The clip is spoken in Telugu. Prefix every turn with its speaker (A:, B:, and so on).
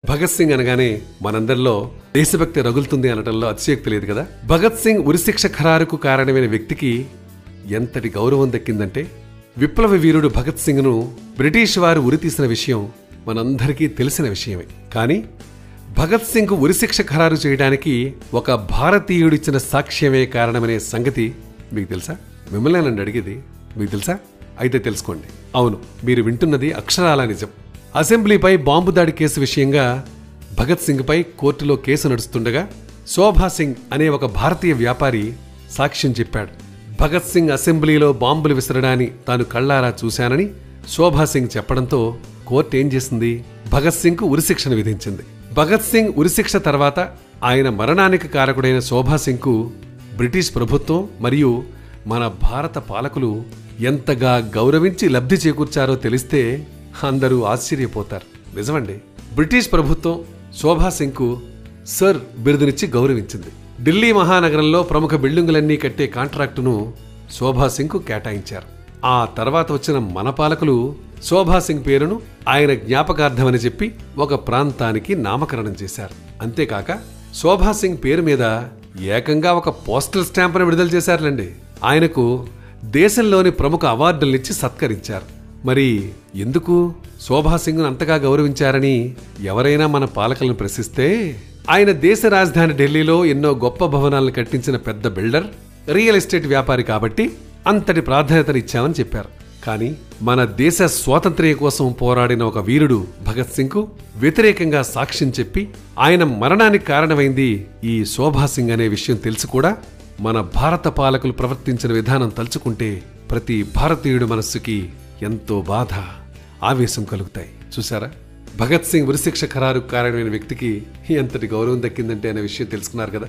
A: భగత్ సింగ్ అనగానే మనందరిలో దేశభక్తి రగులుతుంది అనటంలో అతిశయోక్తి లేదు కదా. భగత్ సింగ్ ఉరిశిక్ష ఖరారుకు కారణమైన వ్యక్తికి ఎంతటి గౌరవం దక్కిందంటే, విప్లవ వీరుడు భగత్ సింగ్ ను బ్రిటిష్ వారు ఉరితీసిన విషయం మనందరికీ తెలిసిన విషయమే. కానీ భగత్ సింగ్ కు ఉరిశిక్ష ఖరారు చేయడానికి ఒక భారతీయుడిచ్చిన సాక్ష్యమే కారణమనే సంగతి మీకు తెలుసా? మిమ్మల్ని నన్ను అడిగేది, మీకు తెలుసా? అయితే తెలుసుకోండి. అవును, మీరు వింటున్నది అక్షరాల నిజం. అసెంబ్లీపై బాంబు దాడి కేసు విషయంగా భగత్ సింగ్ పై కోర్టులో కేసు నడుస్తుండగా శోభా సింగ్ అనే ఒక భారతీయ వ్యాపారి సాక్ష్యం చెప్పాడు. భగత్ సింగ్ అసెంబ్లీలో బాంబులు విసరడాన్ని తాను కళ్లారా చూశానని శోభా సింగ్ చెప్పడంతో కోర్టు ఏం చేసింది? భగత్ సింగ్ కు ఉరిశిక్షను విధించింది. భగత్ సింగ్ ఉరిశిక్ష తర్వాత ఆయన మరణానికి కారకుడైన శోభా సింగ్ కు బ్రిటిష్ ప్రభుత్వం మరియు మన భారత పాలకులు ఎంతగా గౌరవించి లబ్ధి చేకూర్చారో తెలిస్తే అందరూ ఆశ్చర్యపోతారు. నిజమండి, బ్రిటిష్ ప్రభుత్వం శోభా సింగ్ కు సర్ బిరుదునిచ్చి గౌరవించింది. ఢిల్లీ మహానగరంలో ప్రముఖ బిల్డింగులన్నీ కట్టే కాంట్రాక్టును శోభా సింగ్ కు కేటాయించారు. ఆ తర్వాత వచ్చిన మన పాలకులు శోభా సింగ్ పేరును ఆయన జ్ఞాపకార్థమని చెప్పి ఒక ప్రాంతానికి నామకరణం చేశారు. అంతేకాక శోభా సింగ్ పేరు మీద ఏకంగా ఒక పోస్టల్ స్టాంపును విడుదల చేశారులండి. ఆయనకు దేశంలోని ప్రముఖ అవార్డులనిచ్చి సత్కరించారు. మరి ఎందుకు శోభా సింగ్ ను అంతగా గౌరవించారని ఎవరైనా మన పాలకులను ప్రశ్నిస్తే, ఆయన దేశ రాజధాని ఢిల్లీలో ఎన్నో గొప్ప భవనాలను కట్టించిన పెద్ద బిల్డర్, రియల్ ఎస్టేట్ వ్యాపారి కాబట్టి అంతటి ప్రాధాన్యతనిచ్చామని చెప్పారు. కానీ మన దేశ స్వాతంత్ర్యం కోసం పోరాడిన ఒక వీరుడు భగత్ సింగ్ కు వ్యతిరేకంగా సాక్ష్యం చెప్పి ఆయన మరణానికి కారణమైంది ఈ శోభా సింగ్ అనే విషయం తెలిసి కూడా మన భారత పాలకులు ప్రవర్తించిన విధానం తలుచుకుంటే ప్రతి భారతీయుడి మనస్సుకి ఎంతో బాధ, ఆవేశం కలుగుతాయి. చూసారా, భగత్ సింగ్ ఉరిశిక్ష ఖరారు కారణమైన వ్యక్తికి ఎంతటి గౌరవం దక్కిందంటే అనే విషయం తెలుసుకున్నారు కదా.